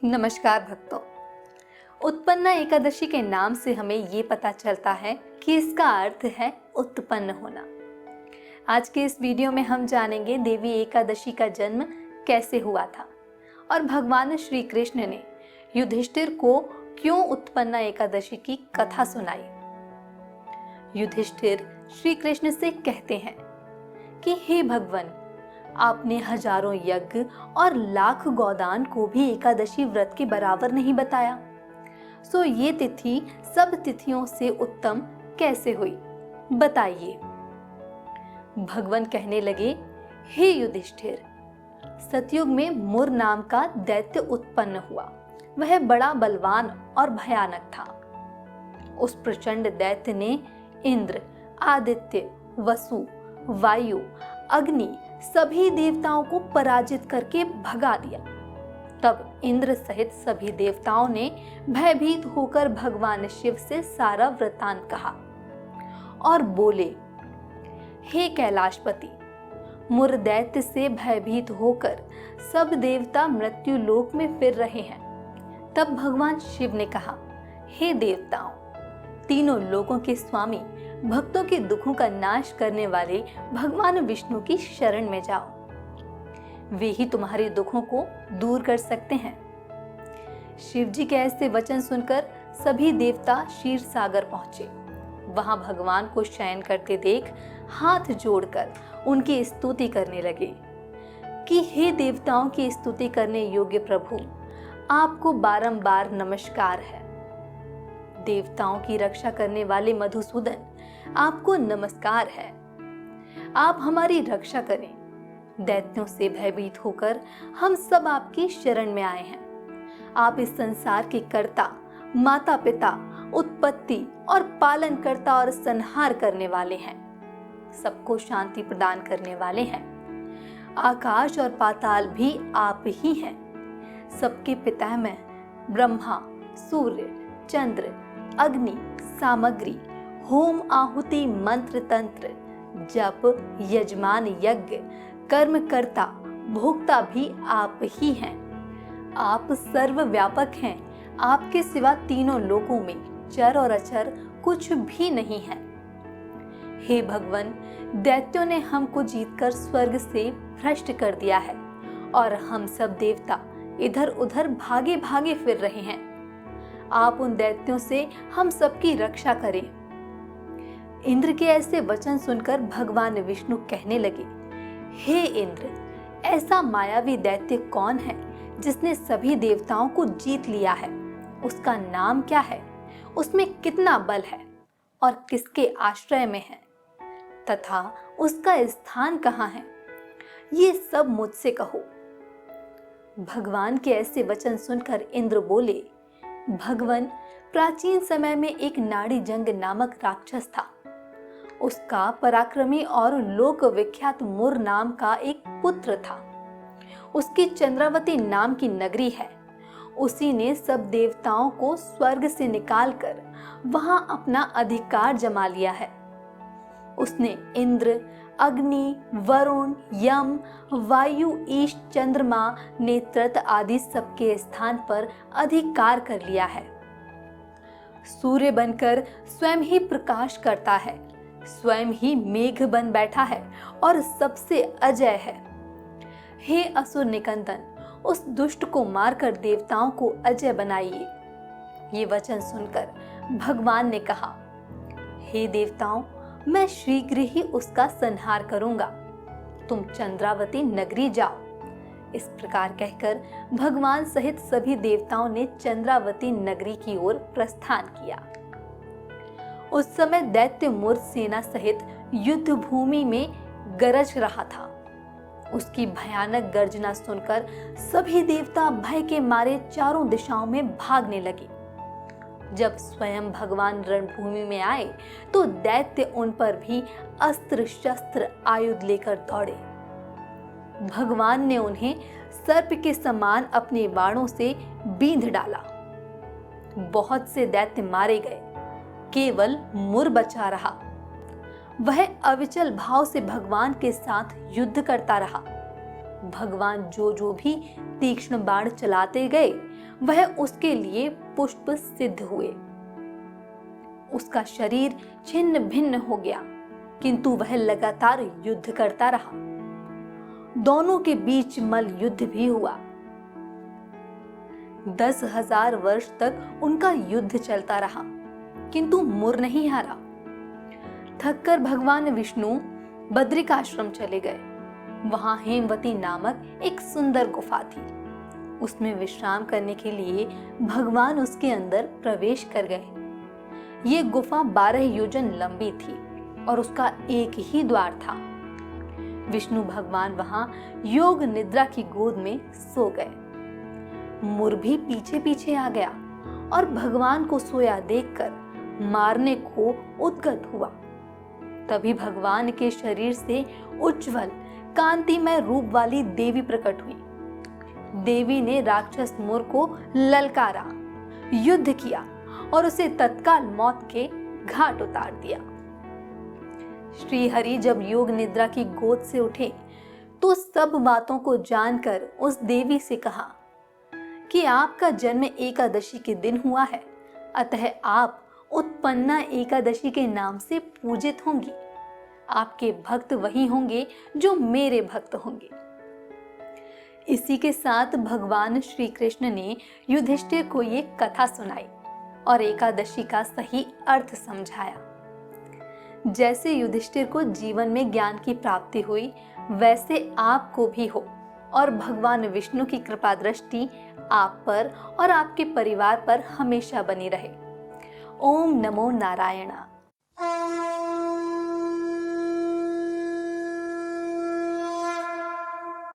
नमस्कार भक्तों। उत्पन्ना एकादशी के नाम से हमें ये पता चलता है कि इसका अर्थ है उत्पन्न होना। आज के इस वीडियो में हम जानेंगे देवी एकादशी का जन्म कैसे हुआ था और भगवान श्री कृष्ण ने युधिष्ठिर को क्यों उत्पन्ना एकादशी की कथा सुनाई। युधिष्ठिर श्री कृष्ण से कहते हैं कि हे भगवान, आपने हजारों यज्ञ और लाख गोदान को भी एकादशी व्रत के बराबर नहीं बताया, सो ये तिथि सब तिथियों से उत्तम कैसे हुई, बताइए। भगवान कहने लगे, हे युधिष्ठिर, सतयुग में मुर नाम का दैत्य उत्पन्न हुआ। वह बड़ा बलवान और भयानक था। उस प्रचंड दैत्य ने इंद्र, आदित्य, वसु, वायु, अग्नि सभी देवताओं को पराजित करके भगा दिया। तब इंद्र सहित सभी देवताओं ने भयभीत होकर भगवान शिव से सारा वृत्तांत कहा और बोले, हे कैलाशपति, मुर दैत्य से भयभीत होकर सब देवता मृत्यु लोक में फिर रहे हैं। तब भगवान शिव ने कहा, हे देवताओं, तीनों लोकों के स्वामी, भक्तों के दुखों का नाश करने वाले भगवान विष्णु की शरण में जाओ। वे ही तुम्हारे दुखों को दूर कर सकते हैं। शिव जी के ऐसे वचन सुनकर सभी देवता क्षीर सागर पहुंचे। वहां भगवान को शयन करते देख हाथ जोड़कर उनकी स्तुति करने लगे कि हे देवताओं की स्तुति करने योग्य प्रभु, आपको बारंबार नमस्कार है। देवताओं की रक्षा करने वाले मधुसूदन, आपको नमस्कार है। आप हमारी रक्षा करें। दैत्यों से भयभीत होकर हम सब आपकी शरण में आए हैं। आप इस संसार के कर्ता, माता पिता, उत्पत्ति और पालन करता और संहार करने वाले हैं। सबको शांति प्रदान करने वाले हैं। आकाश और पाताल भी आप ही हैं। सबके पितामह ब्रह्मा, सूर्य, चंद्र, अग्नि, सामग्री, होम, आहुति, मंत्र, तंत्र, जप, यजमान, यज्ञ, कर्मकर्ता, भोक्ता भी आप ही हैं। आप सर्वव्यापक हैं। आपके सिवा तीनों लोकों में चर और अचर कुछ भी नहीं है। हे भगवान, दैत्यों ने हमको जीतकर स्वर्ग से भ्रष्ट कर दिया है और हम सब देवता इधर उधर भागे भागे फिर रहे हैं। आप उन दैत्यों से हम सबकी रक्षा करें। इंद्र के ऐसे वचन सुनकर भगवान विष्णु कहने लगे, हे इंद्र, ऐसा मायावी दैत्य कौन है जिसने सभी देवताओं को जीत लिया है? उसका नाम क्या है? उसमें कितना बल है और किसके आश्रय में है तथा उसका स्थान कहाँ है? ये सब मुझसे कहो। भगवान के ऐसे वचन सुनकर इंद्र बोले, भगवान, प्राचीन समय में एक नाड़ी जंग नामक राक्षस था। उसका पराक्रमी और लोक विख्यात मुर नाम का एक पुत्र था। उसकी चंद्रावती नाम की नगरी है। उसी ने सब देवताओं को स्वर्ग से निकालकर वहां अपना अधिकार जमा लिया है। उसने इंद्र, अग्नि, वरुण, यम, वायु, ईश, चंद्रमा, नेत्रत आदि सबके स्थान पर अधिकार कर लिया है। सूर्य बनकर स्वयं ही प्रकाश करता है, स्वयं ही मेघ बन बैठा है और सबसे अजय है। हे असुर निकंदन, उस दुष्ट को मारकर देवताओं को अजय बनाइए। ये वचन सुनकर भगवान ने कहा, हे देवताओं, मैं शीघ्र ही उसका संहार करूंगा। तुम चंद्रावती नगरी जाओ। इस प्रकार कहकर भगवान सहित सभी देवताओं ने चंद्रावती नगरी की ओर प्रस्थान किया। उस समय दैत्य मुर सेना सहित युद्ध भूमि में गरज रहा था। उसकी भयानक गर्जना सुनकर सभी देवता भय के मारे चारों दिशाओं में भागने लगे। जब स्वयं भगवान रणभूमि में आए तो दैत्य उन पर भी अस्त्र शस्त्र आयुध लेकर दौड़े। भगवान ने उन्हें सर्प के समान अपने बाणों से बींध डाला। बहुत से दैत्य मारे गए, केवल मुर बचा रहा। वह अविचल भाव से भगवान के साथ युद्ध करता रहा। भगवान जो भी तीक्ष्ण बाण चलाते गए वह उसके लिए पुष्प सिद्ध हुए। उसका शरीर छिन्न भिन्न हो गया, किंतु वह लगातार युद्ध करता रहा। दोनों के बीच मल युद्ध भी हुआ। 10,000 वर्ष तक उनका युद्ध चलता रहा, किंतु मुर नहीं हारा। थककर भगवान विष्णु बद्रिकाश्रम चले गए। वहां हेमवती नामक एक सुंदर गुफा थी। उसमें विश्राम करने के लिए भगवान उसके अंदर प्रवेश कर गए। ये गुफा 12 योजन लंबी थी और उसका एक ही द्वार था। विष्णु भगवान वहां योग निद्रा की गोद में सो गए। मुर भी पीछे पीछे आ गया और भगवान को सोया देखकर मारने को उद्गत हुआ। तभी भगवान के शरीर से उज्जवल कांतिमय रूप वाली देवी प्रकट हुई। देवी ने राक्षस मुर को ललकारा, युद्ध किया और उसे तत्काल मौत के घाट उतार दिया। श्री हरि जब योग निद्रा की गोद से उठे तो सब बातों को जानकर उस देवी से कहा कि आपका जन्म एकादशी के दिन हुआ है, अतः आप उत्पन्ना एकादशी के नाम से पूजित होंगी। आपके भक्त वही होंगे जो मेरे भक्त होंगे। इसी के साथ भगवान श्री कृष्ण ने युधिष्ठिर को ये कथा सुनाई और एकादशी का सही अर्थ समझाया। जैसे युधिष्ठिर को जीवन में ज्ञान की प्राप्ति हुई, वैसे आपको भी हो और भगवान विष्णु की कृपा दृष्टि आप पर और आपके परिवार पर हमेशा बनी रहे। ओम नमो नारायण।